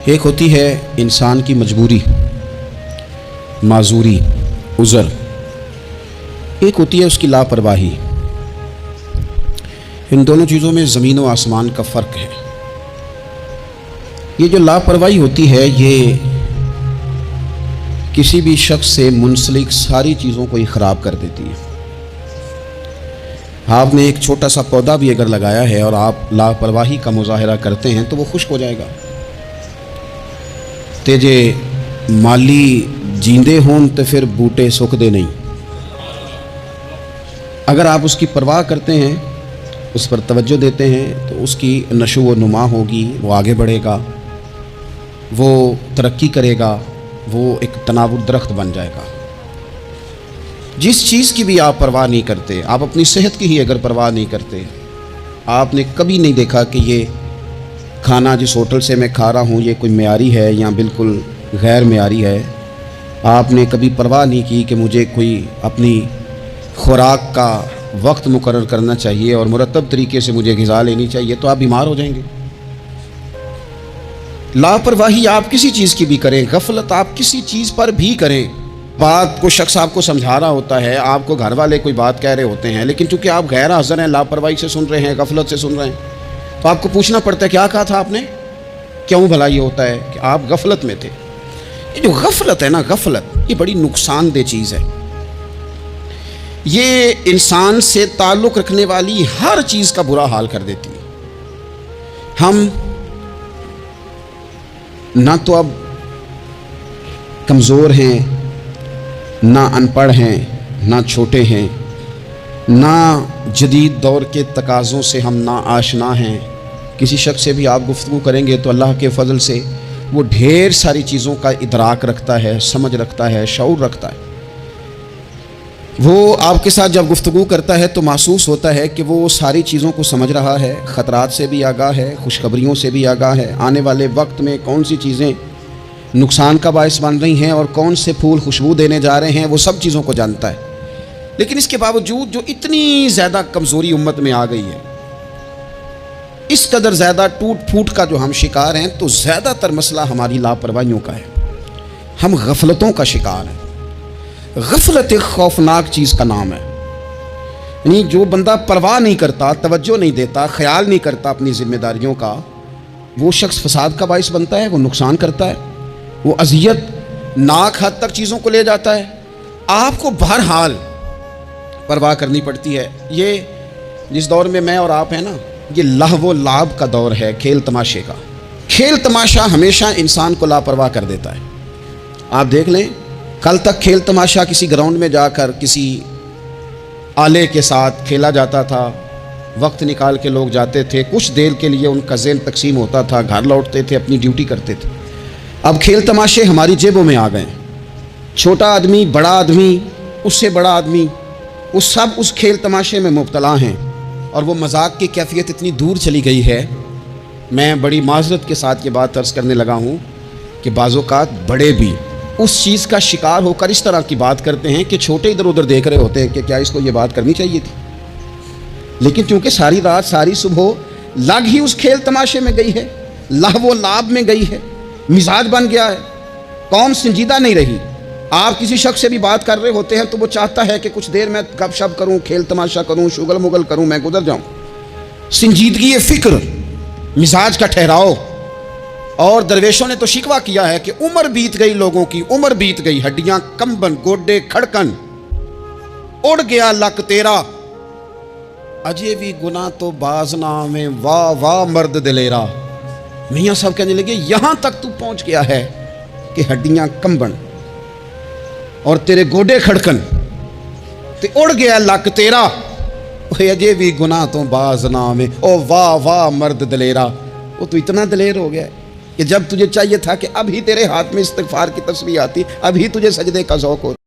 ایک ہوتی ہے انسان کی مجبوری، معذوری، عذر، ایک ہوتی ہے اس کی لاپرواہی۔ ان دونوں چیزوں میں زمین و آسمان کا فرق ہے۔ یہ جو لاپرواہی ہوتی ہے یہ کسی بھی شخص سے منسلک ساری چیزوں کو ہی خراب کر دیتی ہے۔ آپ نے ایک چھوٹا سا پودا بھی اگر لگایا ہے اور آپ لاپرواہی کا مظاہرہ کرتے ہیں تو وہ خشک ہو جائے گا۔ تے جے مالی جیندے ہون تو پھر بوٹے سکدے نہیں۔ اگر آپ اس کی پرواہ کرتے ہیں، اس پر توجہ دیتے ہیں تو اس کی نشو و نما ہوگی، وہ آگے بڑھے گا، وہ ترقی کرے گا، وہ ایک تناور درخت بن جائے گا۔ جس چیز کی بھی آپ پرواہ نہیں کرتے، آپ اپنی صحت کی ہی اگر پرواہ نہیں کرتے، آپ نے کبھی نہیں دیکھا کہ یہ کھانا جس ہوٹل سے میں کھا رہا ہوں یہ کوئی معیاری ہے یا بالکل غیر معیاری ہے، آپ نے کبھی پرواہ نہیں کی کہ مجھے کوئی اپنی خوراک کا وقت مقرر کرنا چاہیے اور مرتب طریقے سے مجھے غذا لینی چاہیے، تو آپ بیمار ہو جائیں گے۔ لاپرواہی آپ کسی چیز کی بھی کریں، غفلت آپ کسی چیز پر بھی کریں، بات کو شخص آپ کو سمجھا رہا ہوتا ہے، آپ کو گھر والے کوئی بات کہہ رہے ہوتے ہیں، لیکن چونکہ آپ غیر حاضر ہیں، لاپرواہی سے سن رہے ہیں، غفلت سے سن رہے ہیں، تو آپ کو پوچھنا پڑتا ہے کیا کہا تھا آپ نے؟ کیوں بھلا یہ ہوتا ہے کہ آپ غفلت میں تھے؟ یہ جو غفلت ہے نا، غفلت یہ بڑی نقصان دہ چیز ہے۔ یہ انسان سے تعلق رکھنے والی ہر چیز کا برا حال کر دیتی ہے۔ ہم نہ تو اب کمزور ہیں، نہ ان پڑھ ہیں، نہ چھوٹے ہیں، نہ جدید دور کے تقاضوں سے ہم نا آشنا ہیں۔ کسی شخص سے بھی آپ گفتگو کریں گے تو اللہ کے فضل سے وہ ڈھیر ساری چیزوں کا ادراک رکھتا ہے، سمجھ رکھتا ہے، شعور رکھتا ہے۔ وہ آپ کے ساتھ جب گفتگو کرتا ہے تو محسوس ہوتا ہے کہ وہ ساری چیزوں کو سمجھ رہا ہے، خطرات سے بھی آگاہ ہے، خوشخبریوں سے بھی آگاہ ہے، آنے والے وقت میں کون سی چیزیں نقصان کا باعث بن رہی ہیں اور کون سے پھول خوشبو دینے جا رہے ہیں، وہ سب چیزوں کو جانتا ہے۔ لیکن اس کے باوجود جو اتنی زیادہ کمزوری امت میں آ گئی ہے، اس قدر زیادہ ٹوٹ پھوٹ کا جو ہم شکار ہیں، تو زیادہ تر مسئلہ ہماری لاپرواہیوں کا ہے۔ ہم غفلتوں کا شکار ہیں۔ غفلت ایک خوفناک چیز کا نام ہے۔ یعنی جو بندہ پرواہ نہیں کرتا، توجہ نہیں دیتا، خیال نہیں کرتا اپنی ذمہ داریوں کا، وہ شخص فساد کا باعث بنتا ہے، وہ نقصان کرتا ہے، وہ اذیت ناک حد تک چیزوں کو لے جاتا ہے۔ آپ کو بہرحال پرواہ کرنی پڑتی ہے۔ یہ جس دور میں میں اور آپ ہیں نا، یہ لہو و لعب کا دور ہے، کھیل تماشے کا۔ کھیل تماشا ہمیشہ انسان کو لاپرواہ کر دیتا ہے۔ آپ دیکھ لیں، کل تک کھیل تماشا کسی گراؤنڈ میں جا کر کسی آلے کے ساتھ کھیلا جاتا تھا، وقت نکال کے لوگ جاتے تھے، کچھ دیر کے لیے ان کا ذہن تقسیم ہوتا تھا، گھر لوٹتے تھے، اپنی ڈیوٹی کرتے تھے۔ اب کھیل تماشے ہماری جیبوں میں آ گئے ہیں۔ چھوٹا آدمی، بڑا آدمی، اس سے بڑا آدمی، وہ سب اس کھیل تماشے میں مبتلا ہیں، اور وہ مذاق کی کیفیت اتنی دور چلی گئی ہے، میں بڑی معذرت کے ساتھ یہ بات عرض کرنے لگا ہوں کہ بعض اوقات بڑے بھی اس چیز کا شکار ہو کر اس طرح کی بات کرتے ہیں کہ چھوٹے ادھر ادھر دیکھ رہے ہوتے ہیں کہ کیا اس کو یہ بات کرنی چاہیے تھی، لیکن چونکہ ساری رات ساری صبح لگ ہی اس کھیل تماشے میں گئی ہے، لہو و لعب میں گئی ہے، مزاج بن گیا ہے، قوم سنجیدہ نہیں رہی۔ آپ کسی شخص سے بھی بات کر رہے ہوتے ہیں تو وہ چاہتا ہے کہ کچھ دیر میں گپ شپ کروں، کھیل تماشا کروں، شغل مغل کروں، میں گزر جاؤں۔ سنجیدگی فکر، مزاج کا ٹھہراؤ۔ اور درویشوں نے تو شکوہ کیا ہے کہ عمر بیت گئی، لوگوں کی عمر بیت گئی، ہڈیاں کمبن، گوڈے کھڑکن، اڑ گیا لک تیرا، اجے بھی گناہ تو باز نہ میں، واہ واہ مرد دلیرا۔ میاں صاحب کہنے لگے یہاں تک تو پہنچ گیا ہے کہ ہڈیاں کمبن اور تیرے گوڈے کھڑکن، تے اڑ گیا لک تیرا، اجے بھی گناہ تو باز نہ میں، او واہ واہ مرد دلیرا۔ وہ تو اتنا دلیر ہو گیا ہے کہ جب تجھے چاہیے تھا کہ اب ہی تیرے ہاتھ میں استغفار کی تسبیح آتی، اب ہی تجھے سجدے کا ذوق ہوتا۔